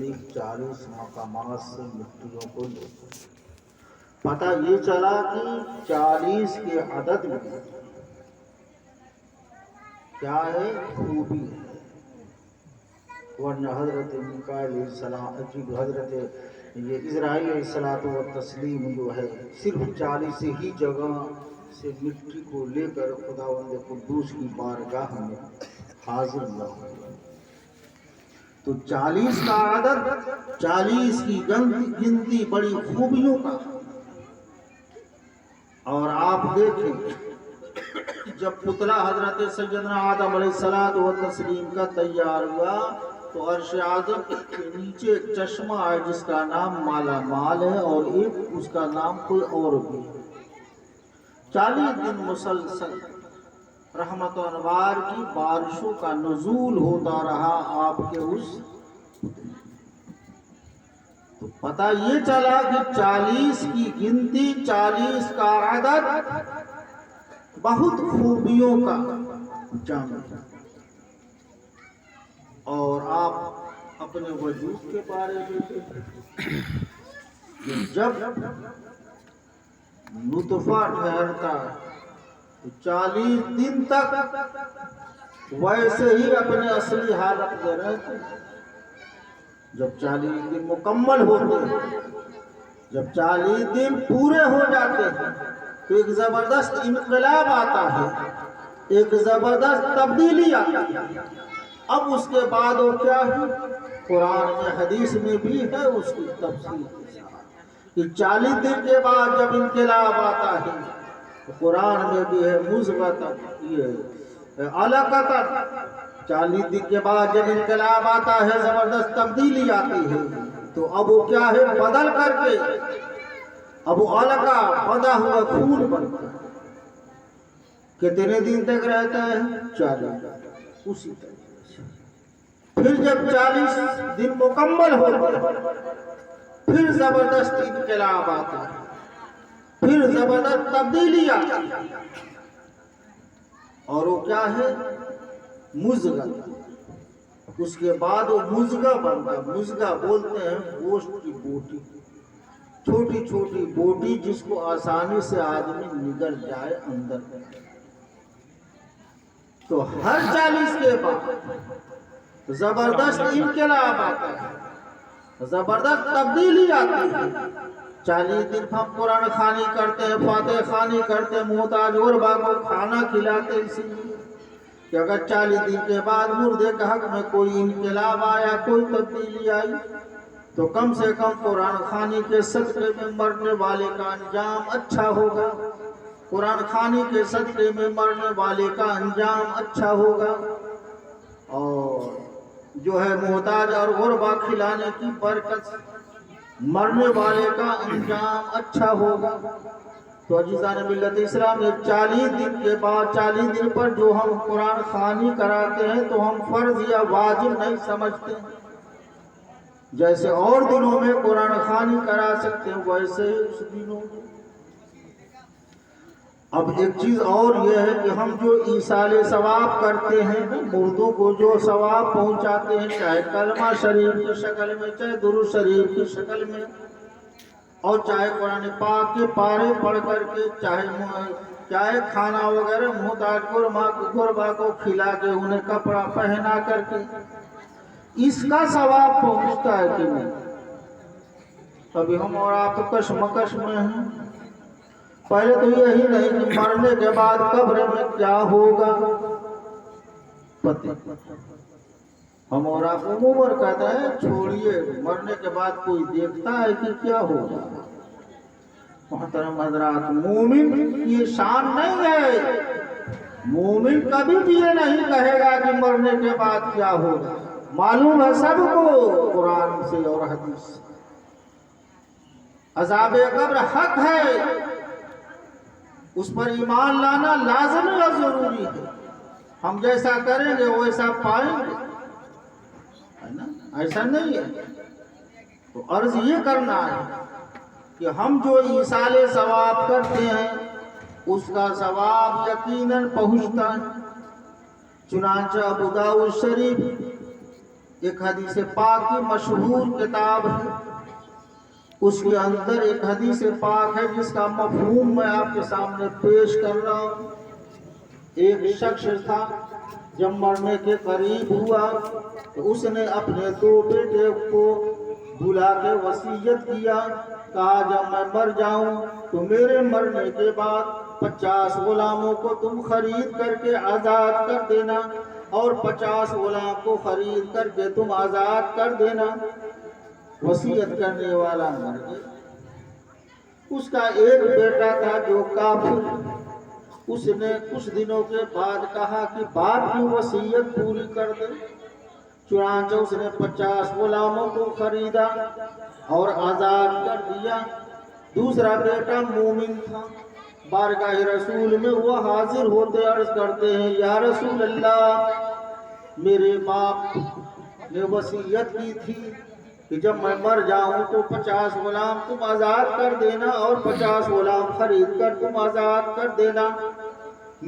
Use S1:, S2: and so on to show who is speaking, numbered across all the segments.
S1: نزدیک 40 مقامات سے مٹیوں کو لے کر پتہ یہ چلا کہ 40 کے عدد میں کیا ہے؟ خوبی ہے۔ ورنہ حضرت میکائیل علیہ السلام حضرت یہ اسرائیل علیہ الصلوۃ والتسلیم جو ہے صرف 40 ہی جگہ سے مٹی کو لے کر خداوند قدوس کی بارگاہ میں حاضر نہ ہوئے۔ تو 40 کا عدد، 40 کی گنتی بڑی خوبیوں کا۔ اور آپ دیکھیں جب پتلا حضرت سیدنا آدم علیہ الصلوۃ والتسلیم کا تیار ہوا تو عرش اعظم کے نیچے ایک چشمہ ہے جس کا نام مالا مال ہے، اور ایک اس کا نام کوئی اور بھی ہے۔ 40 دن مسلسل رحمت و انوار کی بارشوں کا نزول ہوتا رہا آپ کے اس، تو پتہ یہ چلا کہ 40 کی گنتی، 40 کا عدد بہت خوبیوں کا جامع ہے۔ اور آپ اپنے وجود کے بارے میں جب نطفہ ٹھہرتا ہے تو 40 دن تک ویسے ہی اپنے اصلی حالت میں رہتے ہیں۔ جب 40 دن مکمل ہوتے ہیں، جب 40 دن پورے ہو جاتے ہیں تو ایک زبردست انقلاب آتا ہے، ایک زبردست تبدیلی آتی ہے۔ اب اس کے بعد وہ کیا ہے؟ قرآن میں حدیث میں بھی ہے اس کی تفصیل کہ 40 دن کے بعد جب انقلاب آتا ہے تو قرآن میں بھی ہے مضغۃ، یہ علقۃ۔ 40 دن کے بعد جب انقلاب آتا ہے، زبردست تبدیلی آتی ہے، تو اب وہ کیا ہے؟ بدل کر کے اب وہ علقہ بدا ہوا خون بنتا ہے۔ کتنے دن تک رہتا ہے؟ 40۔ اسی طرح پھر جب 40 دن مکمل ہوتے ہیں پھر زبردست انقلاب آتا ہے، پھر زبردست تبدیلی آتی ہے، اور وہ کیا ہے؟ مضغہ۔ اس کے بعد وہ مضغہ بنتا ہے۔ مضغہ بولتے ہیں گوشت کی بوٹی، چھوٹی چھوٹی بوٹی جس کو آسانی سے آدمی نگل جائے اندر۔ تو ہر 40 کے بعد زبردست انقلاب آتا ہے، زبردست تبدیلی آتی ہے۔ 40 دن ہم قرآن خوانی کرتے ہیں، فاتح خوانی کرتے ہیں، محتاج غربا کو کھانا کھلاتے، اسی لیے کہ اگر 40 دن کے بعد مردے کا حق میں کوئی انقلاب آیا، کوئی تبدیلی آئی، تو کم سے کم قرآن خوانی کے صدقے میں مرنے والے کا انجام اچھا ہوگا، قرآن خوانی کے صدقے میں مرنے والے کا انجام اچھا ہوگا، اور جو ہے محتاج اور غربا کھلانے کی برکت سے مرنے والے کا انجام اچھا ہوگا۔ تو عزیزان ملت اسلام نے 40 دن کے بعد، 40 دن پر جو ہم قرآن خوانی کراتے ہیں تو ہم فرض یا واجب نہیں سمجھتے، جیسے اور دنوں میں قرآن خوانی کرا سکتے ہیں ویسے ہی اس دنوں میں۔ اب ایک چیز اور یہ ہے کہ ہم جو ایصال ثواب کرتے ہیں، مردوں کو جو ثواب پہنچاتے ہیں، چاہے کلمہ شریف کی شکل میں، چاہے درود شریف کی شکل میں، اور چاہے قرآن پاک کے پارے پڑھ کر کے، چاہے کھانا وغیرہ محتاج غربا کو کھلا کے، انہیں کپڑا پہنا کر کے، اس کا ثواب پہنچتا ہے کہ نہیں؟ ابھی ہم اور آپ کشمکش میں ہیں۔ پہلے تو یہی نہیں کہ مرنے کے بعد قبر میں کیا ہوگا پتہ، ہم اور آپ عموماً کہتے ہیں چھوڑیے، مرنے کے بعد کوئی دیکھتا ہے کہ کیا ہوگا۔ محترم حضرات، مومن کی یہ شان نہیں ہے، مومن کبھی بھی یہ نہیں کہے گا کہ مرنے کے بعد کیا ہوگا۔ معلوم ہے سب کو قرآن سے اور حدیث سے، عذاب قبر حق ہے، اس پر ایمان لانا لازم و ضروری ہے۔ ہم جیسا کریں گے ویسا پائیں گے، ہے نا؟ ایسا نہیں ہے۔ تو عرض یہ کرنا ہے کہ ہم جو ایصال ثواب کرتے ہیں اس کا ثواب یقیناً پہنچتا ہے۔ چنانچہ ابو داؤد شریف ایک حدیث پاک کی مشہور کتاب ہے، اس کے اندر ایک حدیث پاک ہے جس کا مفہوم میں آپ کے سامنے پیش کر رہا ہوں۔ ایک شخص تھا، جب مرنے کے قریب ہوا تو اس نے اپنے 2 بیٹے کو بلا کے وصیت کیا، کہا جب میں مر جاؤں تو میرے مرنے کے بعد 50 غلاموں کو تم خرید کر کے آزاد کر دینا، اور 50 غلام کو خرید کر کے تم آزاد کر دینا۔ وصیت کرنے والا مر گیا۔ اس کا ایک بیٹا تھا جو کافر، اس نے کچھ دنوں کے بعد کہا کہ باپ کی وصیت پوری کر دے، چنانچہ اس نے 50 غلاموں کو خریدا اور آزاد کر دیا۔ دوسرا بیٹا مومن تھا، بارگاہ رسول میں وہ حاضر ہوتے عرض کرتے ہیں، یا رسول اللہ، میرے باپ نے وصیت کی تھی کہ جب میں مر جاؤں تو 50 غلام تم آزاد کر دینا اور 50 غلام خرید کر تم آزاد کر دینا۔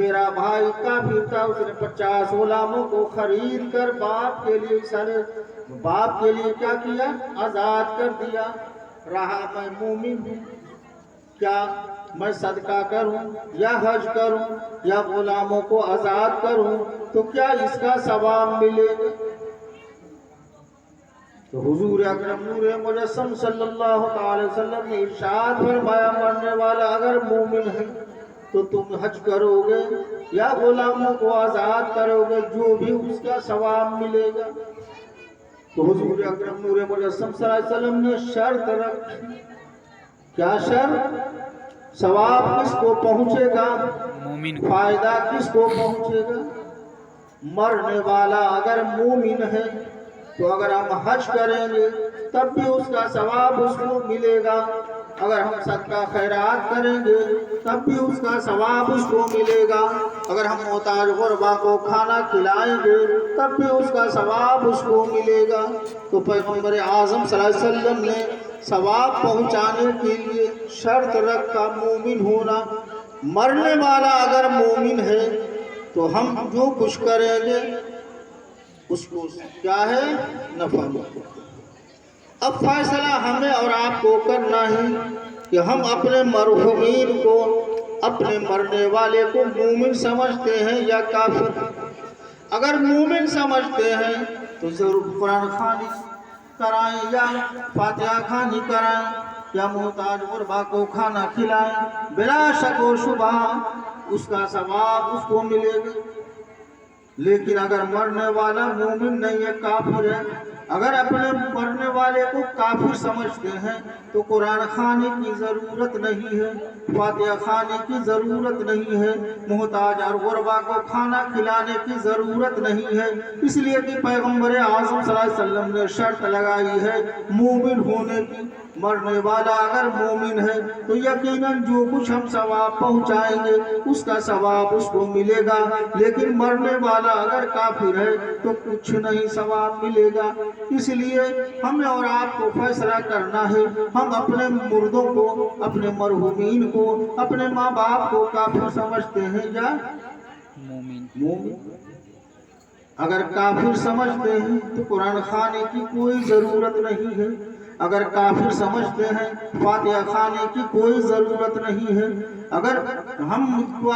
S1: میرا بھائی کافر تھا، اس نے 50 غلاموں کو خرید کر باپ کے لیے کیا کیا؟ آزاد کر دیا۔ رہا میں مومن ہوں، کیا میں صدقہ کروں یا حج کروں یا غلاموں کو آزاد کروں تو کیا اس کا ثواب ملے گا؟ تو حضور اکرم نور مجسم صلی اللہ تعالی وسلم نے ارشاد فرمایا، مرنے والا اگر مومن ہے تو تم حج کرو گے یا غلاموں کو آزاد کرو گے، جو بھی اس کا ثواب ملے گا۔ تو حضور اکرم نور مجسم صلی اللہ علیہ وسلم نے شرط رکھی۔ کیا شرط؟ ثواب کس کو پہنچے گا؟ مومن۔ فائدہ کس کو پہنچے گا؟ مرنے والا اگر مومن ہے تو اگر ہم حج کریں گے تب بھی اس کا ثواب اس کو ملے گا، اگر ہم صدقہ خیرات کریں گے تب بھی اس کا ثواب اس کو ملے گا، اگر ہم محتاج غربا کو کھانا کھلائیں گے تب بھی اس کا ثواب اس کو ملے گا۔ تو پیغمبر اعظم صلی اللہ علیہ وسلم نے ثواب پہنچانے کے لیے شرط رکھا مومن ہونا۔ مرنے والا اگر مومن ہے تو ہم جو کچھ کریں گے اس کو کیا ہے؟ نفع۔ اب فیصلہ ہمیں اور آپ کو کرنا ہے کہ ہم اپنے مرحومین کو، اپنے مرنے والے کو مومن سمجھتے ہیں یا کافر۔ اگر مومن سمجھتے ہیں تو ضرور قرآن خوانی کرائیں یا فاتحہ خوانی کرائیں یا محتاج غربا کو کھانا کھلائیں، بلا شک و شبہ اس کا ثواب اس کو ملے گا۔ لیکن اگر مرنے والا مومن نہیں ہے، کافر ہے، اگر اپنے مرنے والے کو کافر سمجھتے ہیں تو قرآن خوانی کی ضرورت نہیں ہے، فاتحہ خوانی کی ضرورت نہیں ہے، محتاج اور غربا کو کھانا کھلانے کی ضرورت نہیں ہے، اس لیے کہ پیغمبر اعظم صلی اللہ علیہ وسلم نے شرط لگائی ہے مومن ہونے کی۔ مرنے والا اگر مومن ہے تو یقیناً جو کچھ ہم ثواب پہنچائیں گے اس کا ثواب اس کو ملے گا، لیکن مرنے والا اگر کافر ہے تو کچھ نہیں ثواب ملے گا۔ اس لیے ہمیں اور آپ کو فیصلہ کرنا ہے، ہم اپنے مردوں کو، اپنے مرحومین کو، اپنے ماں باپ کو کافر سمجھتے ہیں یا مومن۔ اگر کافر سمجھتے ہیں تو قرآن خوانی کی کوئی ضرورت نہیں ہے، اگر کافر سمجھتے ہیں فاتحہ خوانی کی کوئی ضرورت نہیں ہے، اگر ہم ان کو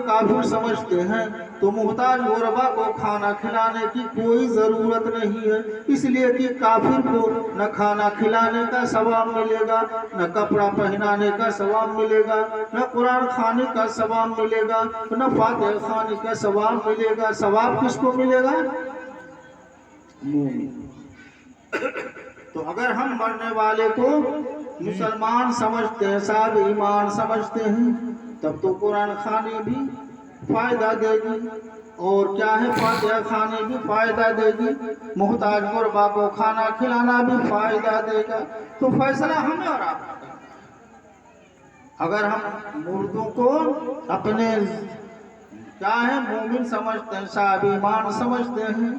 S1: کافر سمجھتے ہیں تو محتاج غربا کو کھانا کھلانے کی کوئی ضرورت نہیں ہے، اس لیے کہ کافر کو نہ کھانا کھلانے کا ثواب ملے گا، نہ کپڑا پہنانے کا ثواب ملے گا، نہ قرآن خوانی کا ثواب ملے گا، نہ فاتحہ خوانی کا ثواب ملے گا۔ ثواب کس کو ملے گا؟ مومن۔ تو اگر ہم مرنے والے کو مسلمان سمجھتے ہیں، صاحب ایمان سمجھتے ہیں، تب تو قرآن خوانی بھی فائدہ دے گی، اور کیا ہے؟ فاتحہ خوانی بھی فائدہ دے گی، محتاج غربا کو کھانا کھلانا بھی فائدہ دے گا۔ تو فیصلہ ہمیں اور آپ کا۔ اگر ہم مردوں کو اپنے کیا ہے مومن سمجھتے ہیں، صاحب ایمان سمجھتے ہیں،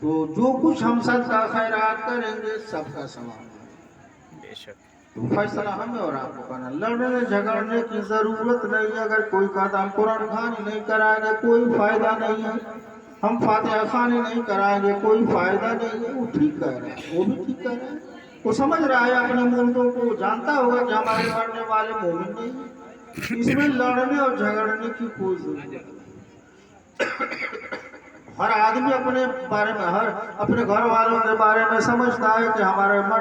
S1: تو جو کچھ ہم صدقہ خیرات کریں گے سب کا ثواب ہے۔ بے شک۔ تو فیصلہ ہمیں اور آپ کو کرنا، لڑنے جھگڑنے کی ضرورت نہیں ہے۔ اگر کوئی کہتا ہم قرآن خوانی نہیں کرائیں گے کوئی فائدہ نہیں ہے، ہم فاتحہ خوانی نہیں کرائیں گے، کوئی فائدہ نہیں ہے۔ وہ ٹھیک کہہ رہا ہے، وہ بھی ٹھیک کہہ رہا ہے۔ وہ سمجھ رہا ہے اپنے مردوں کو، جانتا ہوگا کہ ہمارے مرنے والے مومن نہیں ہیں، اس میں لڑنے اور جھگڑنے کی کوئی ضرورت نہیں۔ ہر آدمی اپنے بارے میں، ہر اپنے گھر والوں کے بارے میں سمجھتا ہے کہ ہمارے مرد